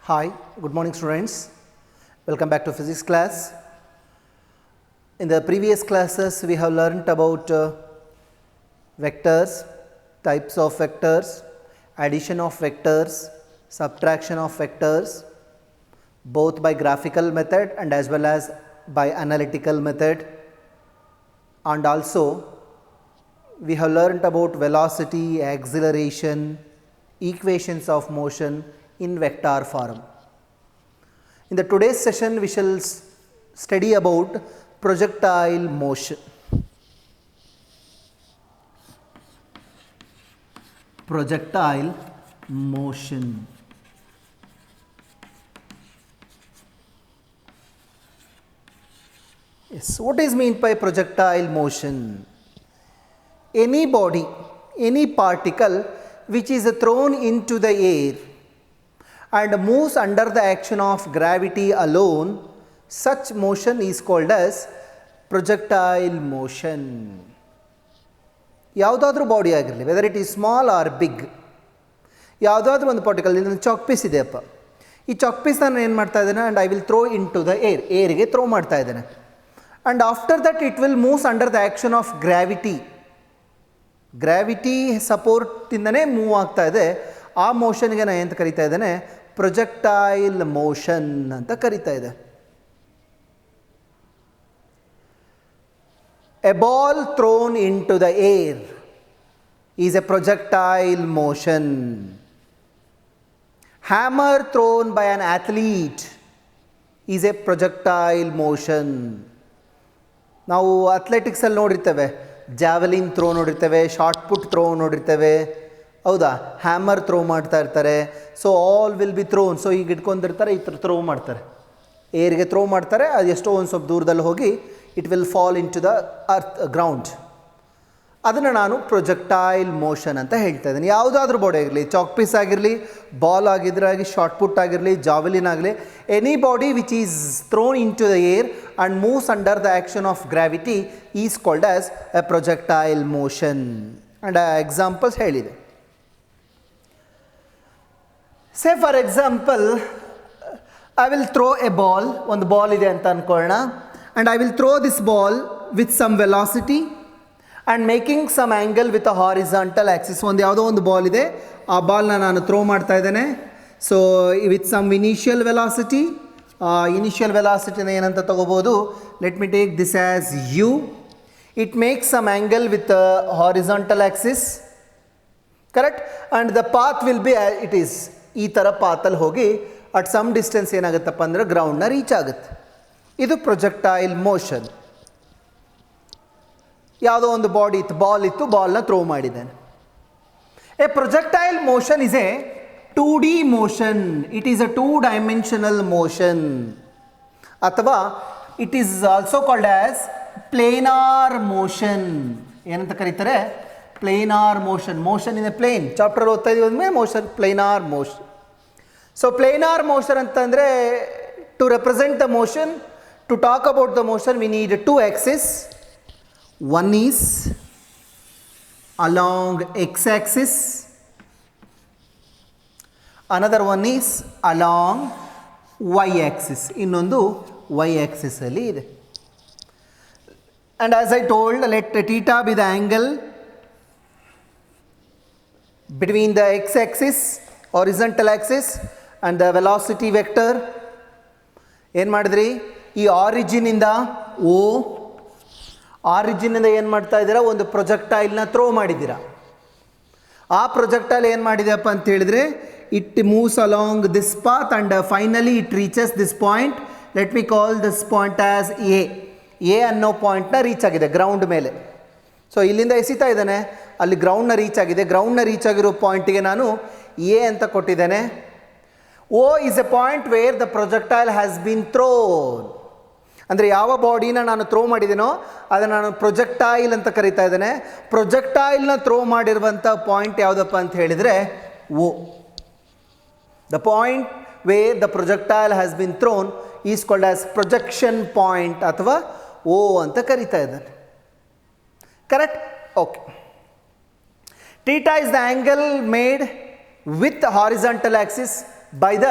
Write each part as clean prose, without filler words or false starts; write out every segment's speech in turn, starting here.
Hi, good morning students. Welcome back to physics class. In the previous classes we have learnt about vectors, types of vectors, addition of vectors, subtraction of vectors, both by graphical method and as well as by analytical method, and also we have learnt about velocity, acceleration, equations of motion in vector form. In the today's session we shall study about projectile motion. Projectile motion. Yes, what is meant by projectile motion? Any body, any particle which is thrown into the air and moves under the action of gravity alone, such motion is called as projectile motion. ಯಾವುದಾದ್ರೂ body ಆಗಿರಲಿ, whether it is small or big, ಯಾವುದಾದ್ರೂ ಒಂದು particle, ಇದೊಂದು chalk piece ಇದೆಯಪ್ಪ, ಈ chalk piece ನಾನು ಏನು ಮಾಡ್ತಾ ಇದ್ದೇನೆ and I will throw into the ಏರ್ಗೆ ಥ್ರೋ ಮಾಡ್ತಾ ಇದ್ದೇನೆ and after that it will moves under the action of gravity ಸಪೋರ್ಟಿಂದನೇ ಮೂವ್ ಆಗ್ತಾ ಇದೆ. ಆ ಮೋಷನ್ಗೆ ನಾನು ಎಂತ ಕರಿತಾ ಇದ್ದೇನೆ, ಪ್ರೊಜೆಕ್ಟೈಲ್ ಮೋಷನ್ ಅಂತ ಕರಿತಾ ಇದೆ. A ball thrown into the air is a projectile motion. Hammer thrown by an athlete is a projectile motion. ನಾವು ಅಥ್ಲೆಟಿಕ್ಸಲ್ಲಿ ನೋಡಿರ್ತೇವೆ, ಜಾವೆಲಿನ್ ಥ್ರೋ ನೋಡಿರ್ತೇವೆ, ಶಾರ್ಟ್ ಪುಟ್ ಥ್ರೋ ನೋಡಿರ್ತೇವೆ, ಹೌದಾ, ಹ್ಯಾಮರ್ ಥ್ರೋ ಮಾಡ್ತಾ ಇರ್ತಾರೆ. So all will be thrown. So ಈಗ ಇಟ್ಕೊಂಡಿರ್ತಾರೆ, ಈ ಥರ ಥ್ರೋ ಮಾಡ್ತಾರೆ, ಏರ್ಗೆ ಥ್ರೋ ಮಾಡ್ತಾರೆ, ಅದು ಎಷ್ಟೋ ಒಂದು ಸ್ವಲ್ಪ ದೂರದಲ್ಲಿ ಹೋಗಿ it will fall into the ground. ಅದನ್ನು ನಾನು ಪ್ರೊಜೆಕ್ಟೈಲ್ ಮೋಷನ್ ಅಂತ ಹೇಳ್ತಾ ಇದ್ದೀನಿ. ಯಾವುದಾದ್ರೂ ಬಾಡಿ ಆಗಿರಲಿ, ಚಾಕ್ ಪೀಸ್ ಆಗಿರಲಿ, ಬಾಲ್ ಆಗಿದ್ರಾಗಿ, ಶಾರ್ಟ್ ಪುಟ್ ಆಗಿರಲಿ, ಜಾವೆಲಿನ್ ಆಗಲಿ, any body which is thrown into the air and moves under the action of gravity is called as a projectile motion. And examples ಹೇಳಿದೆ. Say for example, I will throw a ball, ಒಂದು ball ಇದೆ ಅಂತ ಅಂದ್ಕೊಳ್ಳೋಣ, and I will throw this ball with some velocity and making some angle with a horizontal axis. ಒಂದು ಯಾವುದೋ ಒಂದು ball ಇದೆ, ಆ ಬಾಲ್ನ ನಾನು ಥ್ರೋ ಮಾಡ್ತಾ ಇದ್ದೇನೆ. So with some initial velocity, initial ವೆಲಾಸಿಟಿನ ಏನಂತ ತಗೋಬೋದು, let me take this as u. It makes some angle with horizontal axis, correct, and the path will be it is ಈ ಥರ ಪಾತಲ್ಲಿ ಹೋಗಿ ಅಟ್ ಸಮ್ ಡಿಸ್ಟೆನ್ಸ್ ಏನಾಗುತ್ತಪ್ಪ ಅಂದರೆ ಗ್ರೌಂಡ್ನ reach ಆಗುತ್ತೆ. ಇದು projectile motion. ಯಾವುದೋ ಒಂದು ಬಾಡಿ ಇತ್ತು, ಬಾಲ್ ಇತ್ತು, ಬಾಲ್ನ ಥ್ರೋ ಮಾಡಿದ್ದಾನೆ. A projectile motion is a 2D motion. It is a 2 dimensional motion, ಅಥವಾ it is also called as planar motion. ಏನಂತ ಕರೀತಾರೆ, planar motion. Motion in a plane, chapter ಓದ್ತಾ ಇದೀವಿ ಅಂದಮೇಲೆ motion, planar motion. So planar motion ಅಂತಂದರೆ, to represent the motion, to talk about the motion, we need 2 axes. One is along x-axis, another one is along y-axis. ಇನ್ನೊಂದು y-axis ಅಲ್ಲಿ ಇದೆ. And as I told, let theta be the angle between the x-axis, horizontal axis, and the velocity vector. ಏನು ಮಾಡಿದ್ರಿ, ಈ ಆರಿಜಿನಿಂದ ಆರಿಜಿನಿಂದ ಏನು ಮಾಡ್ತಾ ಇದ್ದೀರಾ, ಒಂದು ಪ್ರೊಜೆಕ್ಟೈಲ್ನ ಥ್ರೋ ಮಾಡಿದ್ದೀರಾ. ಆ ಪ್ರೊಜೆಕ್ಟೈಲ್ ಏನು ಮಾಡಿದೆಯಪ್ಪ ಅಂತ ಹೇಳಿದರೆ, it moves along this path and finally it reaches this point. Let me call this point as A ಅನ್ನೋ ಪಾಯಿಂಟ್ನ ರೀಚ್ ಆಗಿದೆ ಗ್ರೌಂಡ್ ಮೇಲೆ. ಸೊ ಇಲ್ಲಿಂದ ಎಸಿತಾ ಇದ್ದಾನೆ, ಅಲ್ಲಿ ಗ್ರೌಂಡ್ನ ರೀಚ್ ಆಗಿದೆ. ಗ್ರೌಂಡ್ನ ರೀಚ್ ಆಗಿರೋ ಪಾಯಿಂಟಿಗೆ ನಾನು ಎ ಅಂತ ಕೊಟ್ಟಿದ್ದೇನೆ. O is a point where the projectile has been thrown. ಅಂದರೆ ಯಾವ ಬಾಡಿನ ನಾನು ಥ್ರೋ ಮಾಡಿದ್ದೀನೋ ಅದನ್ನು ನಾನು ಪ್ರೊಜೆಕ್ಟೈಲ್ ಅಂತ ಕರಿತಾ ಇದ್ದೇನೆ. ಪ್ರೊಜೆಕ್ಟೈಲ್ನ ಥ್ರೋ ಮಾಡಿರುವಂಥ ಪಾಯಿಂಟ್ ಯಾವುದಪ್ಪ ಅಂತ ಹೇಳಿದರೆ O. The point where the projectile has been thrown is called as projection point ಅಥವಾ O ಅಂತ ಕರಿತಾ ಇದ್ದಾನೆ. Correct? Okay. Theta is the angle made with the horizontal axis. By the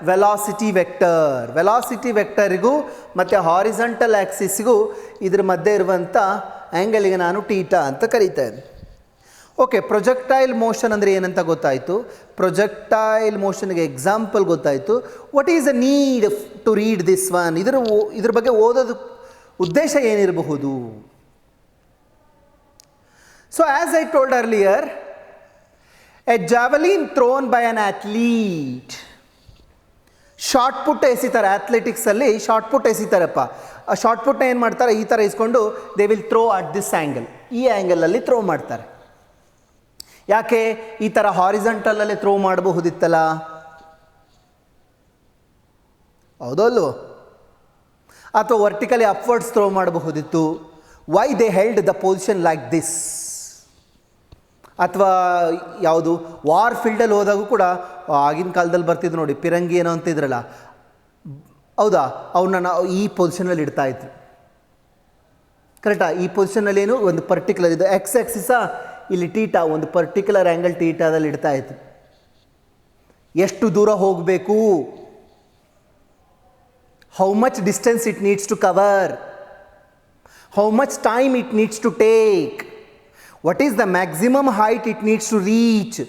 velocity vector. Velocity ವೆಕ್ಟರಿಗೂ ಮತ್ತು horizontal ಆ್ಯಕ್ಸಿಸ್ಗೂ ಇದ್ರ ಮಧ್ಯೆ ಇರುವಂಥ ಆ್ಯಂಗಲಿಗೆ ನಾನು ಟೀಟಾ ಅಂತ ಕರೀತಾ ಇದ್ದೆ. ಓಕೆ, ಪ್ರೊಜೆಕ್ಟೈಲ್ ಮೋಷನ್ ಅಂದರೆ ಏನಂತ ಗೊತ್ತಾಯಿತು. ಪ್ರೊಜೆಕ್ಟೈಲ್ ಮೋಷನ್ಗೆ ಎಕ್ಸಾಂಪಲ್ ಗೊತ್ತಾಯಿತು. What is the need to read this one? ಇದ್ರ ಬಗ್ಗೆ ಓದೋದು ಉದ್ದೇಶ ಏನಿರಬಹುದು? So as I told earlier, a javelin thrown by an athlete. Shot put ಎಸಿತಾರೆ, ಅಥ್ಲೆಟಿಕ್ಸಲ್ಲಿ ಶಾರ್ಟ್ ಪುಟ್ ಎಸಿತಾರಪ್ಪ. ಆ ಶಾರ್ಟ್ ಪುಟ್ನ ಏನು ಮಾಡ್ತಾರೆ, ಈ ಥರ ಇಸ್ಕೊಂಡು they will throw at this angle, ಈ ಆ್ಯಂಗಲಲ್ಲಿ ಥ್ರೋ ಮಾಡ್ತಾರೆ. ಯಾಕೆ ಈ ಥರ ಹಾರಿಜಾಂಟಲಲ್ಲಿ ಥ್ರೋ ಮಾಡಬಹುದಿತ್ತಲ್ಲ? ಹೌದಲ್ವೋ? ಅಥವಾ ವರ್ಟಿಕಲಿ ಅಪ್ವರ್ಡ್ಸ್ ಥ್ರೋ ಮಾಡಬಹುದಿತ್ತು. Why they held the position like this? ಅಥವಾ ಯಾವುದು ವಾರ್ ಫೀಲ್ಡಲ್ಲಿ ಹೋದಾಗೂ ಕೂಡ ಆಗಿನ ಕಾಲದಲ್ಲಿ ಬರ್ತಿದ್ರು ನೋಡಿ, ಪಿರಂಗಿ ಏನೋ ಅಂತಿದ್ರಲ್ಲ, ಹೌದಾ, ಅವನ್ನ ನಾವು ಈ ಪೊಸಿಷನಲ್ಲಿ ಇಡ್ತಾ ಇದ್ರು. ಕರೆಕ್ಟಾ? ಈ ಪೊಸಿಷನಲ್ಲಿ ಏನು ಒಂದು ಪರ್ಟಿಕ್ಯುಲರ್ ಇದು ಎಕ್ಸ್ ಆಕ್ಸಿಸಾ, ಇಲ್ಲಿ ಟೀಟಾ ಒಂದು ಪರ್ಟಿಕ್ಯುಲರ್ ಆ್ಯಂಗಲ್ ಟೀಟಾದಲ್ಲಿ ಇಡ್ತಾ ಇತ್ತು. ಎಷ್ಟು ದೂರ ಹೋಗಬೇಕು, how much distance it needs to cover, how much time it needs to take, what is the maximum height it needs to reach.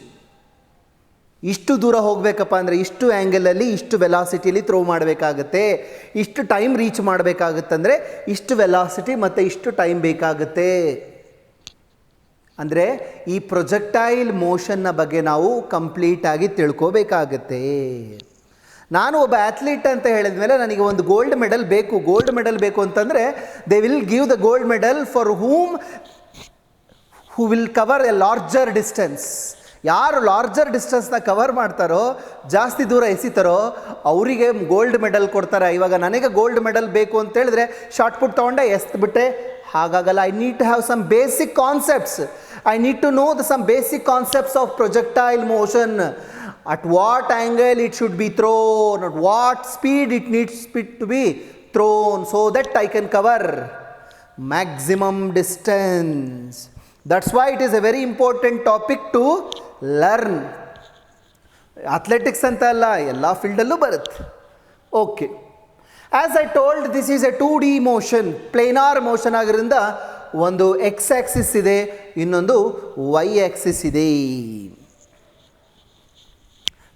ಇಷ್ಟು ದೂರ ಹೋಗಬೇಕಪ್ಪ ಅಂದರೆ ಇಷ್ಟು ಆ್ಯಂಗಲಲ್ಲಿ ಇಷ್ಟು ವೆಲಾಸಿಟಿಯಲ್ಲಿ ಥ್ರೋ ಮಾಡಬೇಕಾಗತ್ತೆ, ಇಷ್ಟು ಟೈಮ್ ರೀಚ್ ಮಾಡಬೇಕಾಗತ್ತಂದರೆ ಇಷ್ಟು ವೆಲಾಸಿಟಿ ಮತ್ತು ಇಷ್ಟು ಟೈಮ್ ಬೇಕಾಗುತ್ತೆ. ಅಂದರೆ ಈ ಪ್ರೊಜೆಕ್ಟೈಲ್ ಮೋಷನ್ನ ಬಗ್ಗೆ ನಾವು ಕಂಪ್ಲೀಟಾಗಿ ತಿಳ್ಕೋಬೇಕಾಗತ್ತೆ. ನಾನು ಒಬ್ಬ ಅಥ್ಲೀಟ್ ಅಂತ ಹೇಳಿದ ಮೇಲೆ ನನಗೆ ಒಂದು ಗೋಲ್ಡ್ ಮೆಡಲ್ ಬೇಕು. ಗೋಲ್ಡ್ ಮೆಡಲ್ ಬೇಕು ಅಂತಂದರೆ they will give the gold medal for who will cover A larger distance. ಯಾರು ಲಾರ್ಜರ್ ಡಿಸ್ಟೆನ್ಸ್ನ ಕವರ್ ಮಾಡ್ತಾರೋ, ಜಾಸ್ತಿ ದೂರ ಎಸಿತಾರೋ ಅವರಿಗೆ ಗೋಲ್ಡ್ ಮೆಡಲ್ ಕೊಡ್ತಾರೆ. ಇವಾಗ ನನಗೆ ಗೋಲ್ಡ್ ಮೆಡಲ್ ಬೇಕು ಅಂತ ಹೇಳಿದ್ರೆ ಶಾರ್ಟ್ ಪುಟ್ ತೊಗೊಂಡೆ ಎಸ್ಬಿಟ್ಟೆ, ಹಾಗಾಗಲ್ಲ. I need to have some basic concepts. I need to know some basic concepts of projectile motion. At what angle it should be thrown, at what speed it needs to be thrown, so that I can cover maximum distance. That's why it is a very important topic to learn. Athletics anta alla, ella field allu barutte. Okay. As I told, this is a 2D motion, planar motion ಆಗಿರೋದ್ರಿಂದ ಒಂದು X axis ಇದೆ, ಇನ್ನೊಂದು y axis ಇದೆ.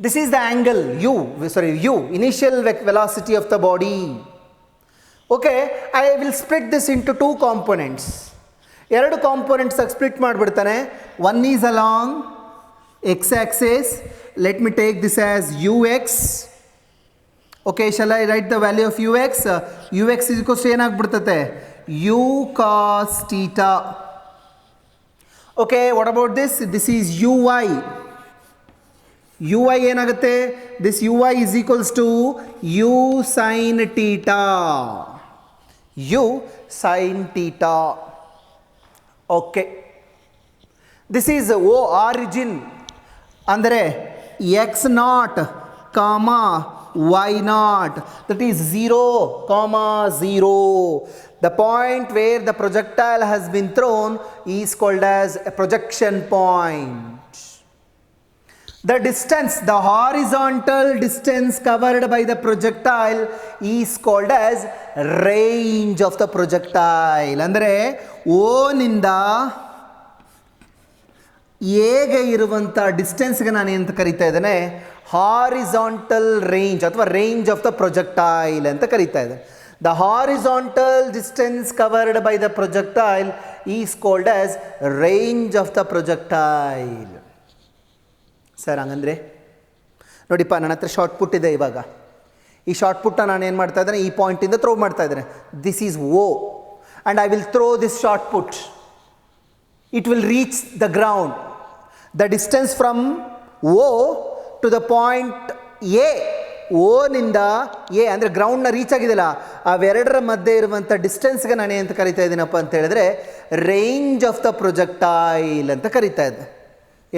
This is the angle u, initial velocity of the body. Okay, I will split this into 2 components. 2 ಕಾಂಪೊನೆಂಟ್ಸಾಗಿ split ಮಾಡಿಬಿಡ್ತಾನೆ. One is along x axis. Let me take this as u x. Okay, shall I write the value of u x? U x ಇದಕ್ಕೋಸ್ಕರ ಏನಾಗ್ಬಿಡ್ತತೆ? u cos theta. Okay, what about this? This is uy. uy ಏನಾಗುತ್ತೆ? This uy is equals to u sin theta. u sin theta. Okay. This is o origin. ಅಂದರೆ x naught, comma y naught. That is 0, comma 0. The point where the projectile has been thrown is called as a projection point. The distance, the horizontal distance covered by the projectile is called as range of the projectile. ಅಂದರೆ O ನಿಂದ ಎಗೆ ಇರುವಂಥ ಡಿಸ್ಟೆನ್ಸ್ಗೆ ನಾನು ಏನಂತ ಕರಿತಾ ಇದ್ದೇನೆ? Horizontal range ಅಥವಾ range of the projectile ಅಂತ ಕರಿತಾ ಇದೆ. The horizontal distance covered by the projectile is called as range of the projectile. Sir ಹಂಗಂದ್ರೆ ನೋಡಿಪ್ಪ, ನನ್ನ ಹತ್ರ ಶಾರ್ಟ್ ಪುಟ್ ಇದೆ. ಇವಾಗ ಈ ಶಾರ್ಟ್ ಪುಟ್ನ ನಾನು ಏನು ಮಾಡ್ತಾ ಇದ್ದೇನೆ? ಈ ಪಾಯಿಂಟಿಂದ ಥ್ರೋ ಮಾಡ್ತಾ ಇದ್ದೇನೆ. This is O and I will throw this shot put. It will reach the ground. The distance from O to the point A, O ನಿಂದ A ಅಂದರೆ ಗ್ರೌಂಡ್ನ ರೀಚ್ ಆಗಿದೆಯಲ್ಲ, ಅವೆರಡರ ಮಧ್ಯೆ ಇರುವಂಥ ಡಿಸ್ಟೆನ್ಸ್ಗೆ ನಾನು ಏನಂತ ಕರಿತಾ ಇದ್ದೀನಪ್ಪ ಅಂತ ಹೇಳಿದ್ರೆ ರೇಂಜ್ ಆಫ್ ದ ಪ್ರೊಜೆಕ್ಟೈಲ್ ಅಂತ ಕರಿತಾ ಇದ್ದೆ.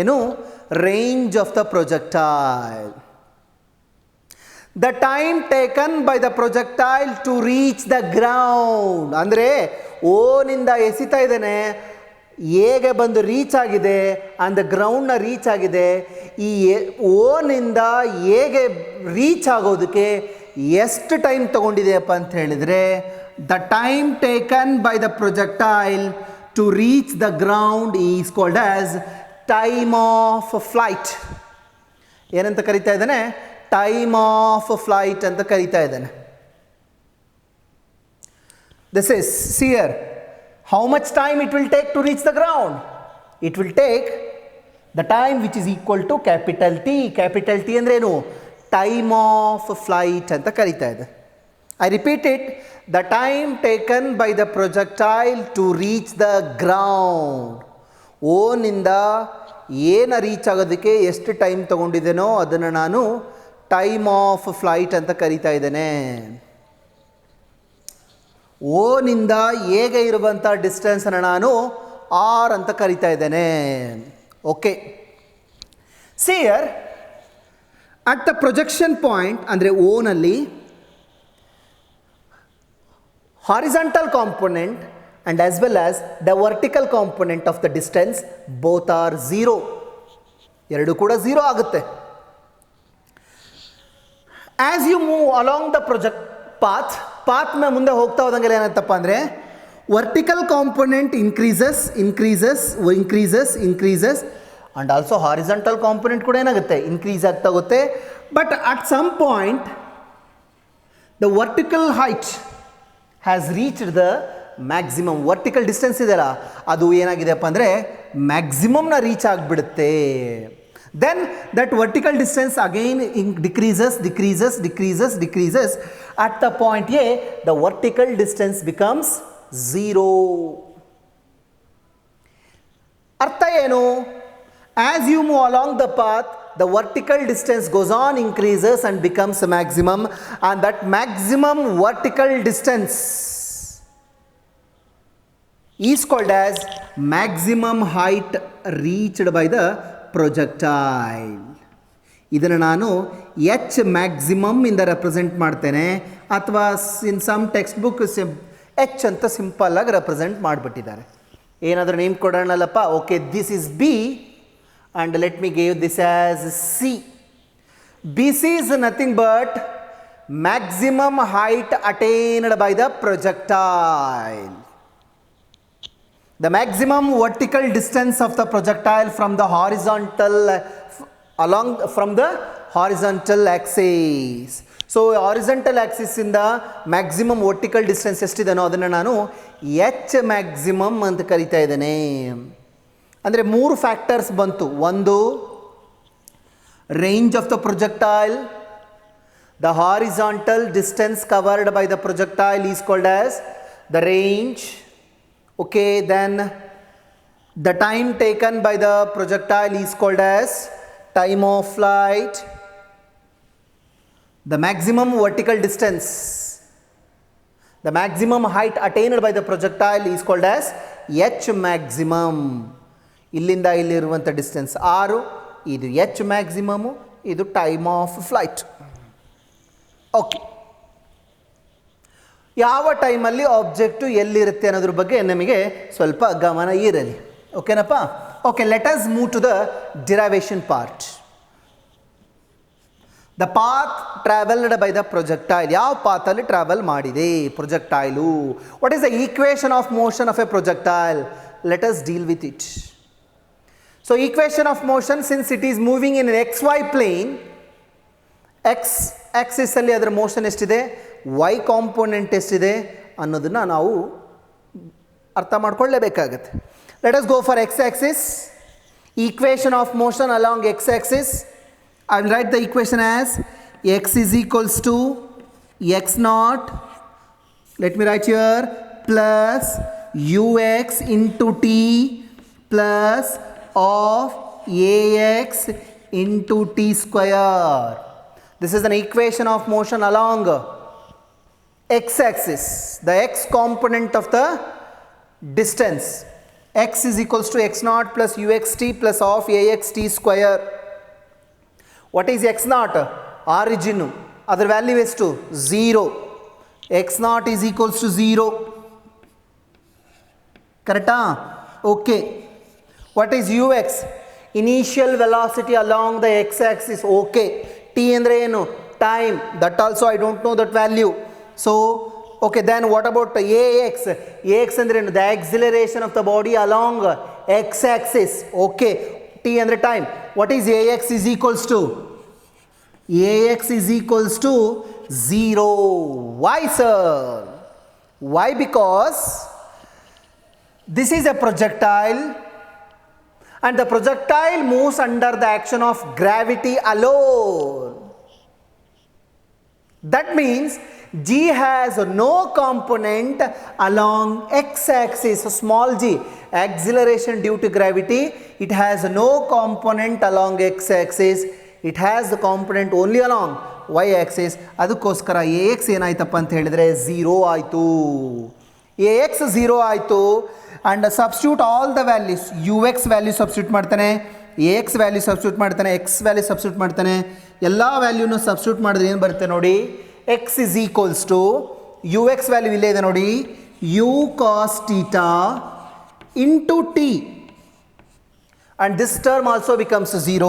ಏನು? Range of the projectile. The time taken by the projectile to reach the ground. ಅಂದರೆ ಓ ನಿಂದ ಎಸಿತಾ ಇದ್ದೇನೆ, ಎಗೆ ಬಂದು ರೀಚ್ ಆಗಿದೆ ಆನ್ ದ ಗ್ರೌಂಡ್ನ ರೀಚ್ ಆಗಿದೆ. ಈ ಓನಿಂದ ಎಗೆ ರೀಚ್ ಆಗೋದಕ್ಕೆ ಎಷ್ಟು ಟೈಮ್ ತೊಗೊಂಡಿದೆಯಪ್ಪ ಅಂತ ಹೇಳಿದರೆ, the time taken by the projectile to reach the ground is called as time of flight. ಏನಂತ ಕರಿತಾ ಇದ್ದಾನೆ? ಟೈಮ್ ಆಫ್ ಫ್ಲೈಟ್ ಅಂತ ಕರಿತಾ ಇದ್ದಾನೆ. This is here. How much time it will take to reach the ground? It will take the time which is equal to capital T. Capital T ಅಂದ್ರೆ ಏನು? Time of flight ಅಂತ ಕರೀತಾ ಇದೆ. I repeat it. The time taken by the projectile to reach the ground. ಓನಿಂದ ಏನು reach ಆಗೋದಕ್ಕೆ ಎಷ್ಟು time ತೊಗೊಂಡಿದ್ದೇನೋ ಅದನ್ನು ನಾನು ಟೈಮ್ ಆಫ್ ಫ್ಲೈಟ್ ಅಂತ ಕರೀತಾ ಇದ್ದೇನೆ. ಓನಿಂದ ಹೇಗೆ ಇರುವಂಥ ಡಿಸ್ಟೆನ್ಸನ್ನು ನಾನು ಆರ್ ಅಂತ ಕರಿತಾ ಇದ್ದೇನೆ. Okay, see here at the projection point ಅಂದರೆ ಓನಲ್ಲಿ horizontal component and as well as the vertical component of the distance both are 0. ಎರಡು ಕೂಡ 0 ಆಗುತ್ತೆ. As you move along the project path में ಮುಂದೆ ಹೋಗ್ತಾ ಹೋದಂಗೆಲ್ಲ ಏನಾಯ್ತಪ್ಪ ಅಂದರೆ vertical component increases and also horizontal component ಕೂಡ ಏನಾಗುತ್ತೆ? ಇನ್ಕ್ರೀಸ್ ಆಗ್ತಾ ಹೋಗುತ್ತೆ. But at some point the vertical height has reached the maximum. Vertical distance ಇದೆಯಲ್ಲ ಅದು ಏನಾಗಿದೆಯಪ್ಪ ಅಂದರೆ ಮ್ಯಾಕ್ಸಿಮಮ್ನ ರೀಚ್ ಆಗಿಬಿಡುತ್ತೆ. Then that vertical distance again decreases. At the point A the vertical distance becomes 0. ಅರ್ಥ ಏನು? As you move along the path the vertical distance goes on increases and becomes a maximum, and that maximum vertical distance is called as maximum height reached by the projectile. ಇದನ್ನು ನಾನು H maximum ಇಂದ represent ಮಾಡ್ತೇನೆ, ಅಥವಾ in some textbook H ಅಂತ simple ಆಗಿ represent ಮಾಡಿಬಿಟ್ಟಿದ್ದಾರೆ. ಏನಾದರೂ name ಕೊಡೋಣಲ್ಲಪ್ಪ. Okay, this is B and let me give this as C. BC is nothing but maximum height attained by the projectile. The maximum vertical distance of the projectile from the horizontal axis. So horizontal axis ಇಂದ maximum vertical distance ಎಷ್ಟಿದೆನೋ ಅದನ್ನು ನಾನು H maximum ಅಂತ ಕರಿತಾ ಇದ್ದೇನೆ. ಅಂದರೆ 3 factors ಬಂತು. ಒಂದು, range of the projectile. The horizontal distance covered by the projectile is called as the range. Okay, then the time taken by the projectile is called as time of flight. The maximum vertical distance, the maximum height attained by the projectile is called as H maximum. ಇಲ್ಲಿಂದ ಇಲ್ಲಿರುವಂಥ distance 6, ಇದು H maximum, ಇದು time of flight. Okay, ಯಾವ ಟೈಮಲ್ಲಿ object ಎಲ್ಲಿರುತ್ತೆ ಅನ್ನೋದ್ರ ಬಗ್ಗೆ ನಮಗೆ ಸ್ವಲ್ಪ ಗಮನ ಇರಲಿ. ಓಕೆನಪ್ಪ? Okay, let us move to the derivation part. The path travelled by the projectile. ಯಾವ ಪಾತಲ್ಲಿ ಟ್ರಾವೆಲ್ ಮಾಡಿದೆ projectile? What is the equation of motion of a projectile? Let us deal with it. So equation of motion, since it is moving in an xy plane, x axis ಅಲ್ಲಿ ಅದರ motion ಎಷ್ಟಿದೆ, y component ಎಷ್ಟಿದೆ ಅನ್ನೋದನ್ನು ನಾವು ಅರ್ಥ ಮಾಡ್ಕೊಳ್ಳೇಬೇಕಾಗತ್ತೆ. Let us go for x axis. Equation of motion along x axis, I will write the equation as x is equals to x naught, let me write here, plus ux into t plus of ax into t square. This is an equation of motion along x axis, the x component of the distance. X is equals to x naught plus uxt plus of axt square. What is x naught? Origin. Other value is to 0. x naught is equals to 0. Correct? Okay. What is ux? Initial velocity along the x-axis. Okay. T andre enu? Time. That also I don't know that value. So, okay, then what about ax? Ax andre enu? The acceleration of the body along x-axis. Okay. T andre time. What is ax is equals to? Ax is equals to 0. Why, sir? Why? Because this is a projectile and the projectile moves under the action of gravity alone. That means G has no component along x-axis, small g, acceleration due to gravity. It has no component along x-axis. It has the component only along y-axis. ಅದಕ್ಕೋಸ್ಕರ ax ಏನಾಯ್ತಪ್ಪ ಅಂತ ಹೇಳಿದರೆ 0 ಆಯಿತು. ax 0 ಆಯಿತು. And substitute all the values. ux value substitute ಮಾಡ್ತಾನೆ, ax value substitute ಮಾಡ್ತಾನೆ, x value substitute ಮಾಡ್ತಾನೆ. ಎಲ್ಲ ವ್ಯಾಲ್ಯೂನು ಸಬ್ಸ್ಟ್ಯೂಟ್ ಮಾಡಿದ್ರೆ ಏನು ಬರುತ್ತೆ ನೋಡಿ, x is equals to ux value ಇಲ್ಲೇ ಇದೆ ನೋಡಿ, u cos theta into t. And this term also becomes 0.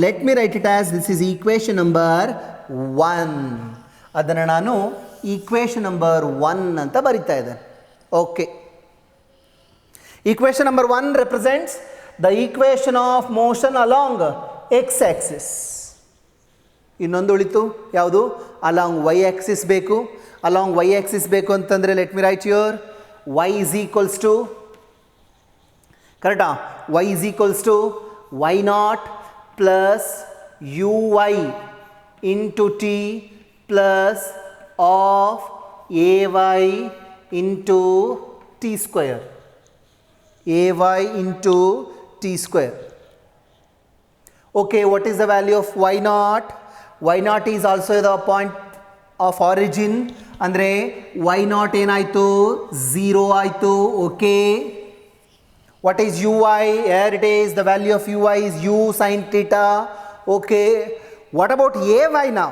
Let me write it as this is equation number 1. ಅದನ್ನು ನಾನು equation number 1 ಅಂತ ಬರಿತಾ ಇದ್ದೇನೆ. Okay. Equation number 1 represents the equation of motion along x-axis. ಇನ್ನೊಂದು ಉಳಿತು ಯಾವುದು? along y-axis ಬೇಕು. along y-axis ಬೇಕು ಅಂತಂದರೆ let me write here y is equals to, ಕರೆಕ್ಟಾ? y is equals to y naught plus uy into t plus of ay into t square. ay into t square. Okay, what is the value of y naught? y naught is also the point of origin. ಅಂದರೆ y naught ಏನಾಯಿತು? 0 ಆಯಿತು. Okay. What is ui? Here it is, the value of ui is u sin theta. Okay. What about ay now?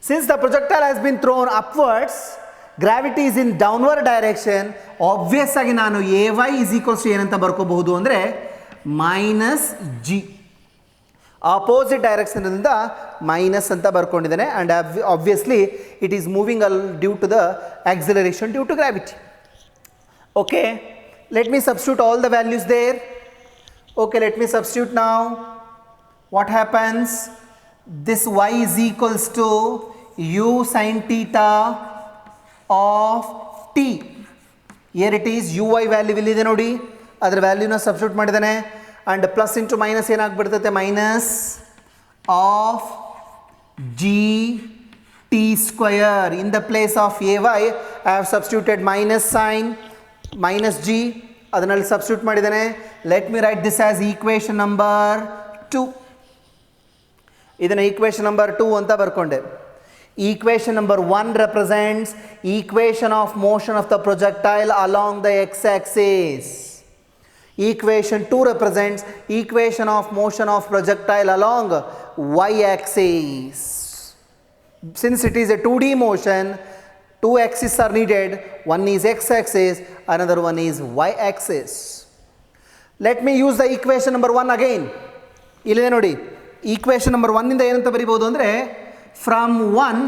Since the projectile has been thrown upwards, gravity is in downward direction. Obvious ಆಗಿ ನಾನು ay is equals to ಏನಂತ ಬರ್ಕೋಬಹುದು ಅಂದರೆ minus g. Opposite ಡೈರೆಕ್ಷನ್ನಿಂದ minus ಅಂತ ಬರ್ಕೊಂಡಿದ್ದೇನೆ. And obviously it is moving due to the acceleration due to gravity. Okay, let me substitute all the values there. Okay, let me substitute now. What happens? This y is equals to u sin theta of t. Here it is, uy value ಇಲ್ಲಿದೆ ನೋಡಿ, ಅದರ ವ್ಯಾಲ್ಯೂನ substitute ಮಾಡಿದ್ದಾನೆ. And plus into minus ಏನಾಗ್ಬಿಡ್ತೈತೆ, minus of g t square. In the place of a y I have substituted minus sign, minus g ಅದನ್ನಲ್ಲಿ substitute ಮಾಡಿದ್ದೇನೆ. Let me write this as equation number 2. ಇದನ್ನು equation number 2 ಅಂತ ಬರ್ಕೊಂಡೆ. Equation number 1 represents equation of motion of the projectile along the x-axis. Equation 2 represents equation of motion of projectile along y-axis. Since it is a 2D motion, two axes are needed. One is x-axis, another one is y-axis. Let me use the equation number 1 again. ಇಲ್ಲಿದೆ ನೋಡಿ, equation number 1 ಇಂದ ಏನಂತ ಬರಿಬಹುದು ಅಂದರೆ, from 1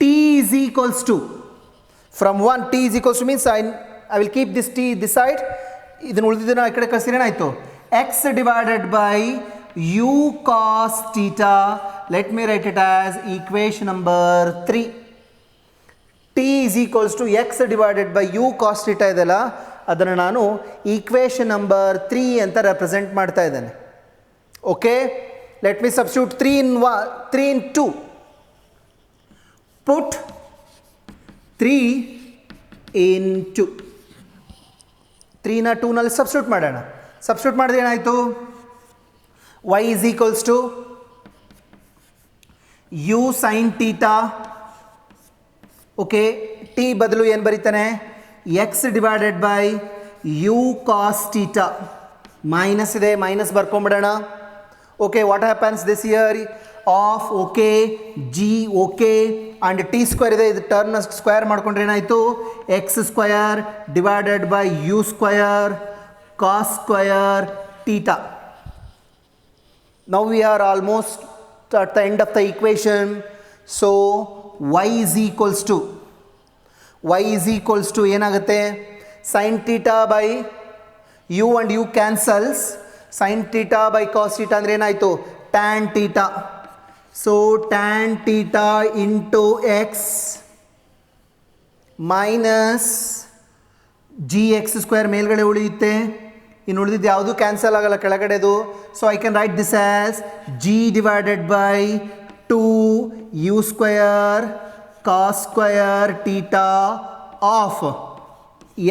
t is equals to, from 1 t is equals to means I will keep this t this side, ಇದನ್ನು ಉಳಿದಿದ್ದನ್ನು ಆ ಕಡೆ ಕಳಿಸಿದ್ರೆ ಏನಾಯಿತು, x divided by u cos theta. Let me write it as equation number 3. t is equals to x divided by u cos theta ಇದೆಲ್ಲ, ಅದನ್ನು ನಾನು equation number 3 ಅಂತ represent ಮಾಡ್ತಾ ಇದ್ದೇನೆ. Okay, let me substitute 3 in 2. Put 3 in 2. 3ನ 2ನಲ್ಲಿ substitute ಮಾಡೋಣ. Substitute ಮಾಡಿದ್ರೆ ಏನಾಯಿತು, y is equals to u sin theta. Okay, t ಬದಲು ಏನು ಬರೀತಾನೆ, x divided by u cos theta. Minus ಇದೆ, ಮೈನಸ್ ಬರ್ಕೊಂಬಿಡೋಣ. Okay, what happens this year of, okay, g, okay, and t square ಇದೆ, ಇದು ಟರ್ಮ್ನ ಸ್ಕ್ವೇರ್ ಮಾಡ್ಕೊಂಡ್ರೆ ಏನಾಯಿತು, x square divided by u square cos square theta. Now we are almost at the end of the equation. So y is equals to ಏನಾಗುತ್ತೆ, sin theta by u and u cancels, sin theta by cos theta ಅಂದರೆ ಏನಾಯಿತು, tan theta. So tan theta into x minus gx square ಮೇಲ್ಗಡೆ ಉಳಿಯುತ್ತೆ, ಇನ್ನು ಉಳಿದಿದ್ದು ಯಾವುದು cancel ಆಗಲ್ಲ ಕೆಳಗಡೆದು. So I can write this as g divided by 2u square cos square theta of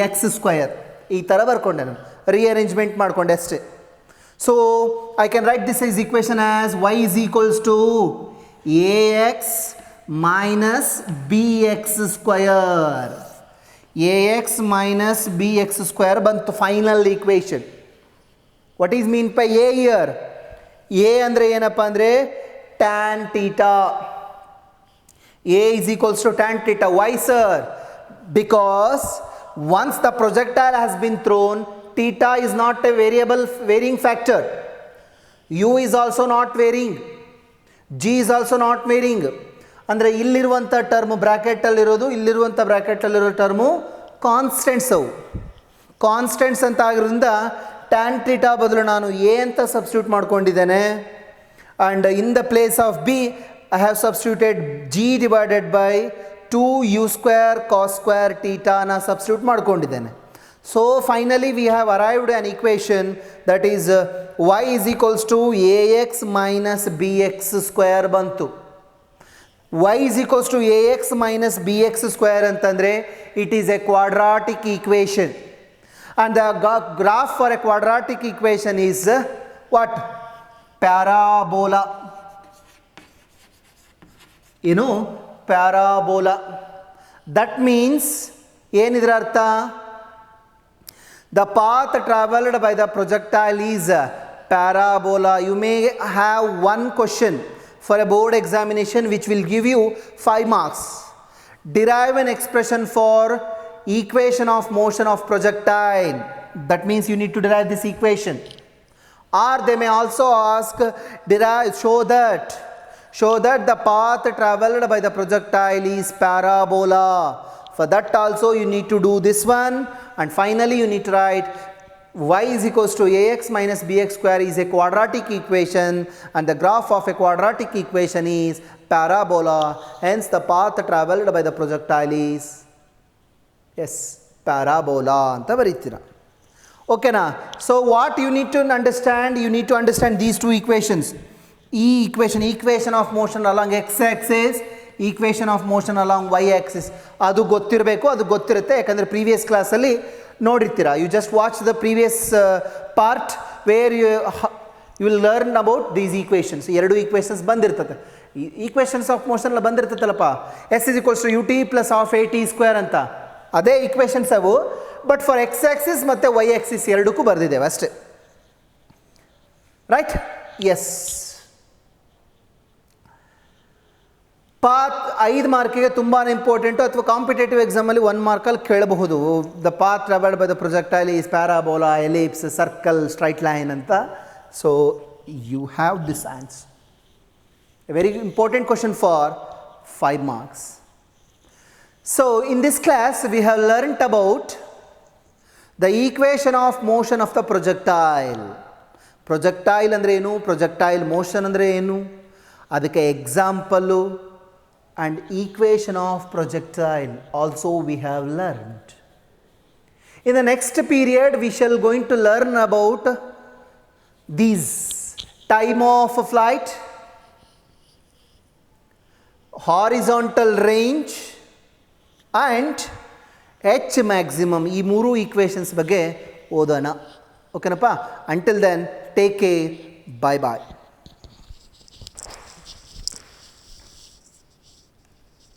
x square. ಈ ಥರ ಬರ್ಕೊಂಡೆ ನಾನು, ರೀಅರೇಂಜ್ಮೆಂಟ್ ಮಾಡಿಕೊಂಡೆ ಅಷ್ಟೇ. So I can write this is equation as y is equals to ax minus bx square. ax minus bx square ಬಂತು final equation. What is mean by a here? a ಅಂದರೆ ಏನಪ್ಪ ಅಂದರೆ tan theta. a is equals to tan theta. Why sir? Because once the projectile has been thrown, theta is not a varying factor. u is also not varying, g is also not varying. ಅಂದರೆ ಇಲ್ಲಿರುವಂಥ term ಬ್ರ್ಯಾಕೆಟಲ್ಲಿರೋದು, ಇಲ್ಲಿರುವಂಥ ಬ್ರ್ಯಾಕೆಟಲ್ಲಿರೋ term constants. ಅವು constants ಅಂತ ಆಗಿರೋದ್ರಿಂದ tan theta ಬದಲು ನಾನು ಎ ಅಂತ ಸಬ್ಸ್ಟಿಟ್ಯೂಟ್ ಮಾಡ್ಕೊಂಡಿದ್ದೇನೆ. And in the place of b I have substituted g divided by 2u square cos square ಟೀಟಾನ ಸಬ್ಸ್ಟಿಟ್ಯೂಟ್ ಮಾಡ್ಕೊಂಡಿದ್ದೇನೆ. So finally we have arrived on equation that is y is equals to ax minus bx square ಬಂತು. y is equals to ax minus bx square ಅಂತಂದರೆ it is a quadratic equation, and the graph for a quadratic equation is what? Parabola. Parabola. That means ಏನidra ಅರ್ಥ? The path traveled by the projectile is parabola. You may have one question for a board examination which will give you 5 marks. Derive an expression for equation of motion of projectile. That means you need to derive this equation. Or they may also ask, show that the path traveled by the projectile is parabola. For that also you need to do this one, and finally you need to write y is equals to ax minus bx square is a quadratic equation, and the graph of a quadratic equation is parabola. Hence the path traveled by the projectile is parabola anta baritira. Okay na? So what you need to understand? You need to understand these two equations. Equation of motion along x axis, equation of motion along y axis. ಅದು ಗೊತ್ತಿರಬೇಕು, ಅದು ಗೊತ್ತಿರುತ್ತೆ, ಯಾಕಂದರೆ previous ಕ್ಲಾಸಲ್ಲಿ ನೋಡಿರ್ತೀರ. You just watch the previous part where you will learn about these equations. ಎರಡು equations ಬಂದಿರ್ತದೆ, equations of motion ಎಲ್ಲ ಬಂದಿರ್ತೈತಲ್ಲಪ್ಪ. S is equals to u t plus half a t square ಅಂತ, ಅದೇ ಈಕ್ವೇಷನ್ಸ್ ಅವು. ಬಟ್ ಫಾರ್ ಎಕ್ಸ್ ಆಕ್ಸಿಸ್ ಮತ್ತು y axis ಎರಡಕ್ಕೂ ಬರೆದಿದ್ದೇವೆ ಅಷ್ಟೇ. ರೈಟ್? ಎಸ್. ಪಾತ್ 5 ಮಾರ್ಕಿಗೆ ತುಂಬಾ ಇಂಪಾರ್ಟೆಂಟು, ಅಥವಾ ಕಾಂಪಿಟೇಟಿವ್ ಎಕ್ಸಾಮಲ್ಲಿ 1 ಮಾರ್ಕಲ್ಲಿ ಕೇಳಬಹುದು. The path travelled by the projectile is parabola, ellipse, circle, straight line ಅಂತ. So you have this answer. A very important question for 5 marks. So in this class we have learnt about the equation of motion of the projectile. Projectile ಅಂದರೆ ಏನು, projectile motion ಅಂದರೆ ಏನು, ಅದಕ್ಕೆ example and equation of projectile also we have learned. In the next period we shall going to learn about these: time of flight, horizontal range and h maximum. ಈ ಮೂರು equations ಬಗ್ಗೆ ಓದೋಣ. ಓಕೆನಪ್ಪ? Until then, take care. Bye bye.